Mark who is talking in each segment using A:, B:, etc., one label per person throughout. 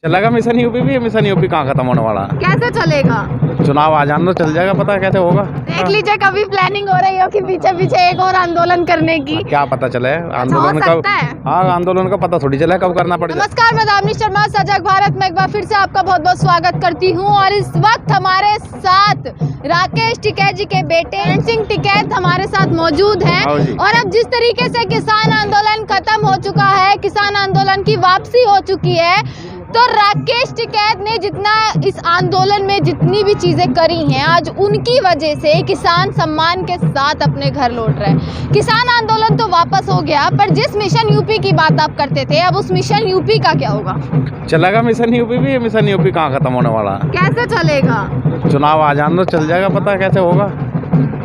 A: चलेगा mission UP भी। Mission UP कहाँ खत्म होने वाला है।
B: कैसे चलेगा?
A: चुनाव आ जाने तो चल जाएगा, पता है कैसे होगा।
B: देख लीजिए, कभी प्लानिंग हो रही हो कि पीछे पीछे एक और आंदोलन करने की।
A: क्या पता चले आंदोलन
B: हो
A: कब।
B: सकता है।
A: हाँ, आंदोलन का पता थोड़ी चला कब करना पड़ेगा।
B: नमस्कार, मैं दामिनी शर्मा सजग भारत में एक बार फिर से आपका बहुत बहुत स्वागत करती हूँ। और इस वक्त हमारे साथ राकेश टिकैत जी के बेटे सिंह टिकैत हमारे साथ मौजूद हैं। और अब जिस तरीके से किसान आंदोलन खत्म हो चुका है, किसान आंदोलन की वापसी हो चुकी है, तो राकेश टिकैत ने जितना इस आंदोलन में जितनी भी चीज़ें करी हैं, आज उनकी वजह से किसान सम्मान के साथ अपने घर लौट रहे हैं। किसान आंदोलन तो वापस हो गया, पर जिस मिशन यूपी की बात आप करते थे, अब उस मिशन यूपी का क्या होगा?
A: चलेगा मिशन यूपी भी। मिशन यूपी कहाँ खत्म होने वाला है।
B: कैसे चलेगा?
A: चुनाव आ जाने तो चल जाएगा, पता है कैसे होगा।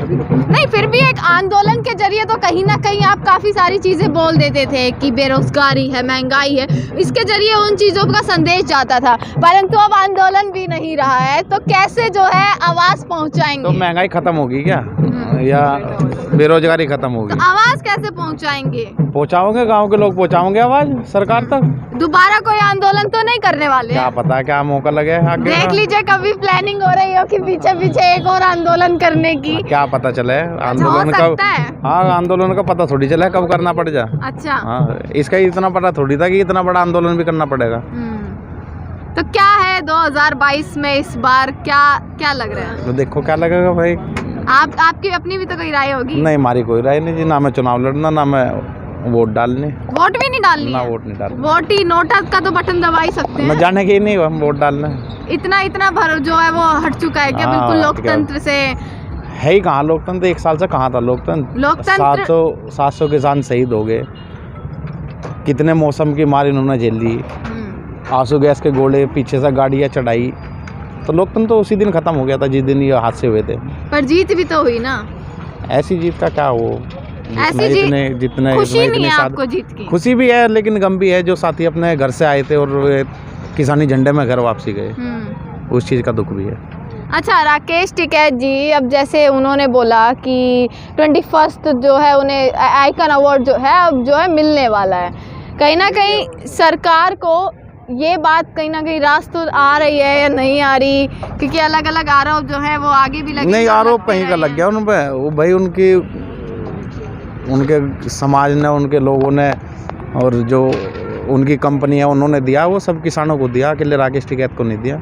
B: नहीं, फिर भी एक आंदोलन के जरिए तो कहीं ना कहीं आप काफ़ी सारी चीज़ें बोल देते थे कि बेरोजगारी है, महंगाई है, इसके जरिए उन चीज़ों का संदेश जाता था। परंतु अब आंदोलन भी नहीं रहा है, तो कैसे जो है आवाज़ पहुंचाएंगे?
A: तो महंगाई खत्म होगी क्या, या बेरोजगारी खत्म होगी?
B: तो आवाज़ कैसे पहुंचाएंगे?
A: पहुँचाओगे, गाँव के लोग पहुँचाओगे आवाज़ सरकार तक।
B: दोबारा कोई आंदोलन तो नहीं करने वाले?
A: क्या पता क्या मौका लगे आगे।
B: देख लीजिए, कभी प्लानिंग हो रही हो कि पीछे पीछे एक और आंदोलन करने की।
A: क्या पता चले आंदोलन कब। हाँ, आंदोलन का पता थोड़ी चला कब करना पड़ जा।
B: अच्छा।
A: हाँ, इसका इतना पता थोड़ी था कि इतना बड़ा आंदोलन भी करना पड़ेगा।
B: तो क्या है 2022 में इस बार क्या लग रहा है?
A: तो देखो क्या लगेगा भाई।
B: आपकी अपनी भी तो कोई राय होगी?
A: नहीं, हमारी कोई राय नहीं जी। ना मैं चुनाव लड़ना, ना मैं वोट डालने।
B: वोट भी नहीं डालनी?
A: ना
B: है?
A: वोट नहीं डालना।
B: वोट ही नोट का तो बटन दबा ही सकते हैं।
A: मैं जाने के ही नहीं हम वोट डालने।
B: इतना भर जो है वो हट चुका है क्या? बिल्कुल लोकतंत्र से
A: है ही कहाँ लोकतंत्र। 1 साल से कहाँ था लोकतंत्र। 700 किसान शहीद हो गए। कितने मौसम की मार इन्होंने झेल ली। आंसू गैस के गोले, पीछे से गाड़ियाँ चढ़ाई। तो लोकतंत्र तो उसी दिन खत्म हो गया था जिस दिन ये हादसे हुए थे।
B: पर जीत भी तो हुई ना।
A: ऐसी जीत का क्या हो। जितने
B: खुशी नहीं है आपको जीत की?
A: खुशी भी है, लेकिन गम भी है। जो साथी अपने घर से आए थे और किसानी झंडे में घर वापसी गए, उस चीज़ का दुख भी है।
B: अच्छा, राकेश टिकैत जी, अब जैसे उन्होंने बोला कि 21 जो है उन्हें आइकन अवार्ड जो है अब जो है मिलने वाला है, कहीं ना कहीं सरकार को ये बात कहीं ना कहीं रास तो आ रही है या नहीं आ रही? क्योंकि अलग अलग आरोप जो है वो आगे भी लगे।
A: नहीं, आरोप कहीं का लग गया उन पे। वो भाई उनके समाज ने, उनके लोगों ने, और जो उनकी कंपनी है उन्होंने दिया, वो सब किसानों को दिया। अकेले राकेश टिकैत को नहीं दिया,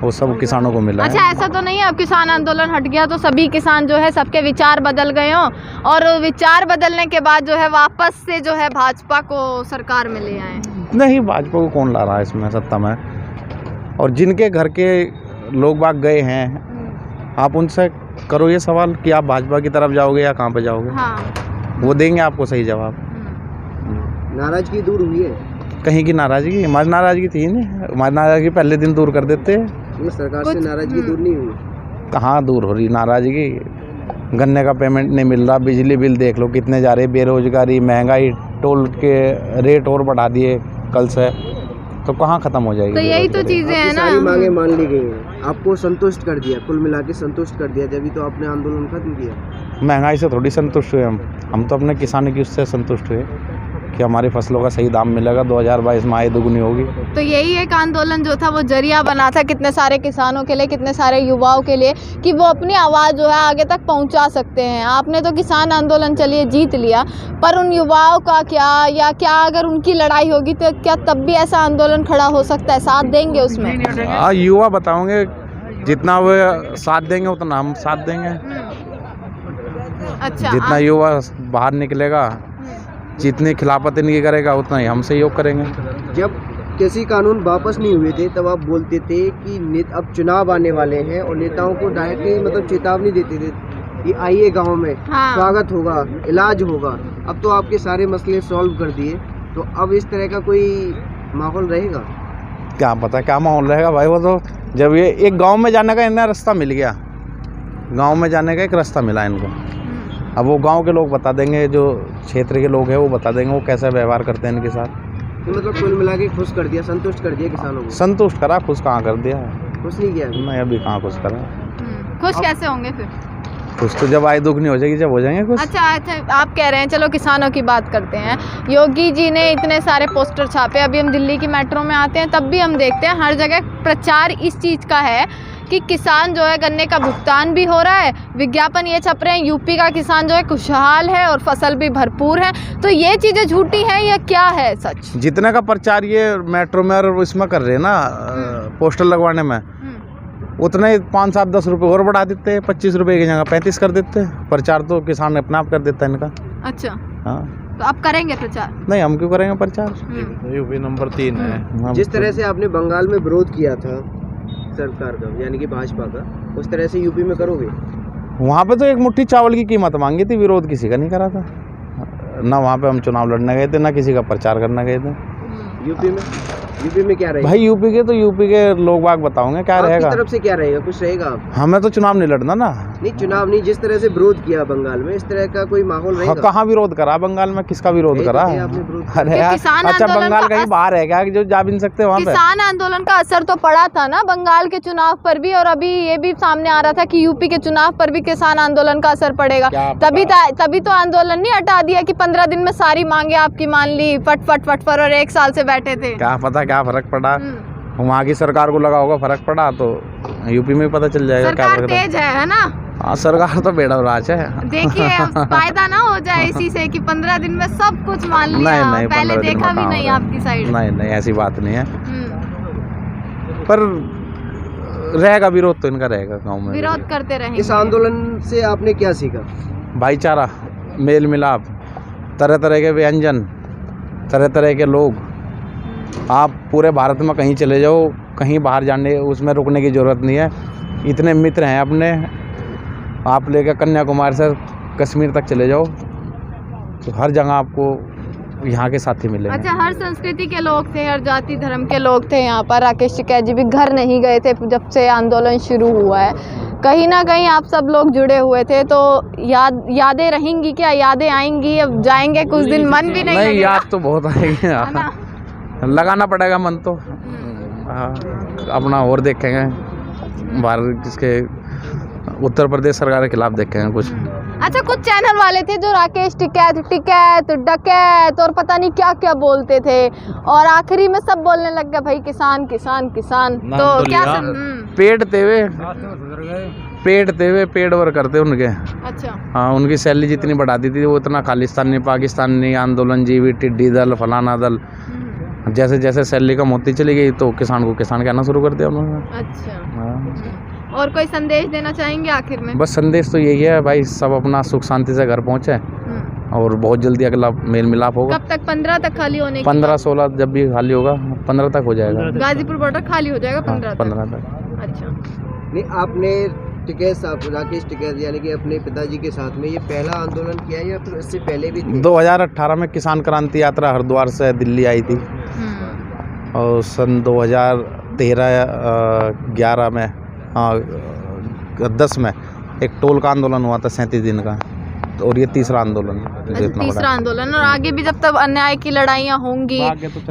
A: वो सब किसानों को मिला।
B: अच्छा, ऐसा तो नहीं है अब किसान आंदोलन हट गया तो सभी किसान जो है सबके विचार बदल गए हों, और विचार बदलने के बाद जो है वापस से जो है भाजपा को सरकार में ले आए? नहीं,
A: भाजपा को कौन ला रहा है इसमें सत्ता में। और जिनके घर के लोग बाग गए हैं, आप उनसे करो ये सवाल कि आप भाजपा की तरफ जाओगे या कहाँ पे जाओगे। हाँ। वो देंगे आपको सही जवाब।
C: नाराजगी दूर हुई है?
A: कहीं की नाराजगी? हमारी नाराजगी थी नहीं। हमारी नाराजगी पहले दिन दूर कर देते।
C: सरकार से नाराजगी दूर नहीं हुई?
A: कहाँ दूर हो रही नाराजगी। गन्ने का पेमेंट नहीं मिल रहा, बिजली बिल देख लो कितने जा रहे, बेरोजगारी, महंगाई, टोल के रेट और बढ़ा दिए कल से, तो कहाँ खत्म हो जाएगी?
B: तो यही तो चीजें हैं ना।
C: सारी मांगे मान ली गई हैं, आपको संतुष्ट कर दिया, कुल मिला के संतुष्ट कर दिया, जब तो आपने आंदोलन खत्म किया।
A: महंगाई से थोड़ी संतुष्ट हुए हम तो अपने किसानों की उससे संतुष्ट हुए कि हमारी फसलों का सही दाम मिलेगा। 2022 में आय दुगनी होगी। तो
B: यही एक आंदोलन जो था वो जरिया बना था कितने सारे किसानों के लिए, कितने सारे युवाओं के लिए, कि वो अपनी आवाज़ जो है आगे तक पहुंचा सकते हैं। आपने तो किसान आंदोलन चलिए जीत लिया, पर उन युवाओं का क्या, या क्या अगर उनकी लड़ाई होगी तो क्या तब भी ऐसा आंदोलन खड़ा हो सकता है? साथ देंगे उसमें?
A: हाँ, युवा बताओगे, जितना वो साथ देंगे उतना हम साथ देंगे।
B: अच्छा,
A: जितना युवा बाहर निकलेगा, जितनी खिलाफत इनकी करेगा, उतना ही हम सहयोग करेंगे।
C: जब कृषि कानून वापस नहीं हुए थे तब आप बोलते थे कि अब चुनाव आने वाले हैं, और नेताओं को डायरेक्टली मतलब चेतावनी देते थे कि आइए गांव में, हाँ, स्वागत होगा, इलाज होगा। अब तो आपके सारे मसले सॉल्व कर दिए, तो अब इस तरह का कोई माहौल रहेगा?
A: क्या पता क्या माहौल रहेगा भाई। वो तो जब ये एक गांव में जाने का इन्हें रास्ता मिल गया, गांव में जाने का एक रास्ता मिला इनको, अब वो गांव के लोग बता देंगे, जो क्षेत्र के लोग हैं वो बता देंगे वो कैसा व्यवहार करते हैं इनके साथ।
C: तो मतलब कुल मिला के खुश कर दिया, संतुष्ट कर दिया किसानों को?
A: संतुष्ट करा, खुश कहाँ कर दिया।
C: खुश नहीं किया?
A: मैं अभी कहाँ खुश करा।
B: खुश कैसे होंगे फिर?
A: कुछ तो जब आए दुख नहीं हो जाएगी, जब हो जाएंगे कुछ।
B: अच्छा, आप कह रहे हैं, चलो किसानों की बात करते हैं। योगी जी ने इतने सारे पोस्टर छापे, अभी हम दिल्ली की मेट्रो में आते हैं तब भी हम देखते हैं हर जगह प्रचार इस चीज़ का है कि किसान जो है गन्ने का भुगतान भी हो रहा है, विज्ञापन ये छप रहे हैं यूपी का किसान जो है खुशहाल है और फसल भी भरपूर है। तो ये चीज़ें झूठी हैं या क्या है सच?
A: जितने का प्रचार ये मेट्रो में और इसमें कर रहे हैं ना, पोस्टर लगवाने में, उतना ही 5, 7, 10 रुपये और बढ़ा देते हैं। 25 रुपये की जगह 35 कर देते हैं। प्रचार तो किसान अपने आप कर देता है इनका।
B: अच्छा,
A: हाँ,
B: तो आप करेंगे प्रचार?
A: नहीं, हम क्यों करेंगे प्रचार?
D: यूपी नंबर 3 है।
C: जिस तरह से आपने बंगाल में विरोध किया था सरकार का, यानी कि भाजपा का, उस तरह से यूपी में करोगे?
A: वहाँ पे तो एक मुट्ठी चावल की कीमत मांगी थी, विरोध किसी का नहीं करा था ना। वहाँ पे हम चुनाव लड़ने गए थे, ना किसी का प्रचार करने गए थे। यूपी में क्या रहेगा भाई? यूपी के लोग बाग बताओगे क्या रहेगा।
C: तरफ से क्या रहेगा? कुछ रहेगा?
A: हमें तो चुनाव नहीं लड़ना ना।
C: नहीं, चुनाव नहीं, जिस तरह से विरोध किया बंगाल में, इस तरह का कोई माहौल रहेगा?
A: कहाँ विरोध करा बंगाल में? किसका विरोध करा? अरे यार, अच्छा बंगाल कहीं बाहर है क्या जो जा भी नहीं सकते वहाँ पे?
B: किसान आंदोलन का असर तो पड़ा था ना बंगाल के चुनाव पर भी, और अभी ये भी सामने आ रहा था कि यूपी के चुनाव पर भी किसान आंदोलन का असर पड़ेगा। तभी तो आंदोलन नहीं हटा दिया कि 15 दिन में सारी मांगे आपकी मान ली, फट और 1 साल से बैठे थे।
A: क्या पता क्या फर्क पड़ा। वहाँ की सरकार को लगा होगा फर्क पड़ा, तो यूपी में भी पता चल जाएगा क्या फर्क।
B: तेज है ना?
A: हाँ, सरकार तो बेड़ा राज है।
B: देखिए फायदा ना हो जाए इसी से कि 15 दिन में सब कुछ मान लिया।
A: नहीं,
B: पहले देखा भी नहीं आपकी साइड।
A: नहीं, ऐसी बात नहीं है। पर रहेगा विरोध, तो इनका रहेगा गाँव में।
B: विरोध करते रहेंगे।
C: इस आंदोलन से आपने क्या सीखा?
A: भाईचारा, मेल मिलाप, तरह तरह के व्यंजन, तरह तरह के लोग। आप पूरे भारत में कहीं चले जाओ, कहीं बाहर जाने उसमें रुकने की ज़रूरत नहीं है। इतने मित्र हैं अपने। आप लेकर कन्याकुमारी से कश्मीर तक चले जाओ तो हर जगह आपको यहाँ के साथी मिलेंगे।
B: अच्छा, हर संस्कृति के लोग थे, हर जाति धर्म के लोग थे यहाँ पर। राकेश टिकैत जी भी घर नहीं गए थे जब से आंदोलन शुरू हुआ है। कहीं ना कहीं आप सब लोग जुड़े हुए थे, तो यादें रहेंगी क्या? यादें आएंगी? अब जाएंगे कुछ दिन, मन भी नहीं लगेगा?
A: याद तो बहुत आएगी, लगाना पड़ेगा मन तो। अपना और देखेंगे, भारत किसके, उत्तर प्रदेश सरकार के खिलाफ देखेंगे कुछ।
B: अच्छा, कुछ चैनल वाले थे जो राकेश टिकैत डकैत और पता नहीं क्या क्या बोलते थे, और आखिरी में सब बोलने लग गए भाई किसान किसान किसान। तो क्या पेट तेवे पेड़ वर करते उनके। अच्छा, हाँ, उनकी सैलरी जितनी बढ़ा दी थी वो इतना खालिस्तानी पाकिस्तानी आंदोलन जीवी टिड्डी दल फलाना दल, जैसे जैसे सैलरी कम होती चली गई तो किसान को किसान कहना शुरू कर दिया उन्होंने। अच्छा, हाँ। और कोई संदेश देना चाहेंगे आखिर में? बस संदेश तो यही है भाई, सब अपना सुख शांति से घर पहुँचे और बहुत जल्दी अगला मेल मिलाप होगा। कब तक? 15 तक खाली होने? 15-16 जब भी खाली होगा, 15 तक हो जाएगा। गाजीपुर बॉर्डर खाली हो जाएगा 15 तक। अच्छा,
C: नहीं, आपने टिकैत साहब, राकेश टिकैत यानी कि अपने पिताजी के साथ में ये पहला आंदोलन किया है या फिर इससे पहले भी थे?
A: 2018 में किसान क्रांति यात्रा हरिद्वार से दिल्ली आई थी, और सन 2013-11 में 10 में एक टोल का आंदोलन हुआ था 37 दिन का, और ये तीसरा आंदोलन।
B: तीसरा आंदोलन, और आगे भी जब तक अन्याय की लड़ाइयाँ होंगी,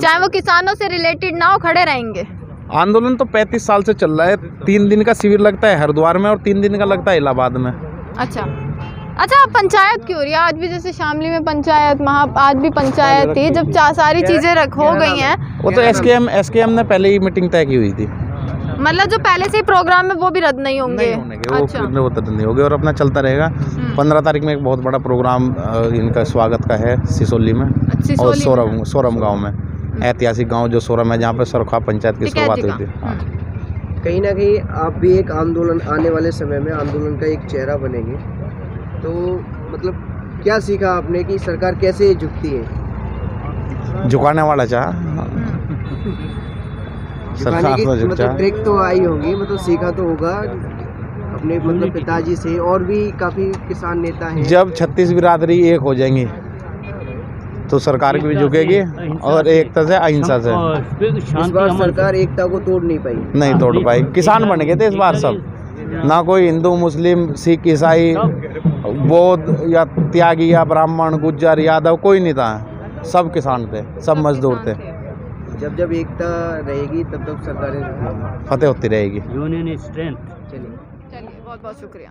B: चाहे वो किसानों से रिलेटेड ना हो, खड़े रहेंगे।
A: आंदोलन तो 35 साल से चल रहा है। 3 दिन का शिविर लगता है हरिद्वार में और 3 दिन का लगता है इलाहाबाद में।
B: अच्छा, अब पंचायत क्यों हो रही है? आज भी जैसे शामली में पंचायत, आज भी पंचायत थी, जब सारी चीजें हो गई हैं।
A: वो तो एसकेएम ने पहले ही मीटिंग तय की हुई थी।
B: मतलब जो पहले से ही प्रोग्राम है वो भी रद्द नहीं होंगे?
A: अच्छा, वो रद्द नहीं होंगे और अपना चलता रहेगा। 15 तारीख में एक बहुत बड़ा प्रोग्राम इनका स्वागत का है सिसोली में और सोरम गाँव में, ऐतिहासिक गांव जो सोरम है, जहाँ पे सरखा पंचायत की शुरुआत हुई थी।
C: कहीं ना कहीं आप भी एक आंदोलन, आने वाले समय में आंदोलन का एक चेहरा बनेंगे, तो मतलब क्या सीखा आपने कि सरकार कैसे झुकती है?
A: झुकाने वाला चाह
C: सरकार तो झुक जाए। ट्रिक तो आई होगी, मतलब सीखा तो होगा अपने मतलब पिताजी से, और भी काफ़ी किसान नेता हैं।
A: जब 36 बिरादरी एक हो जाएंगी तो सरकार भी झुकेगी, और एकता से अहिंसा से।
C: इस बार सरकार एकता को तोड़ नहीं
A: तोड़ पाई। किसान बन गए थे इस बार सब, ना कोई हिंदू मुस्लिम सिख ईसाई बौद्ध या त्यागी या ब्राह्मण गुज्जर यादव कोई नहीं था, सब किसान थे, सब मजदूर थे।
C: जब एकता रहेगी तब सरकारें
A: फतेह होती रहेगी।
C: Union strength.
B: चलिए, बहुत बहुत शुक्रिया।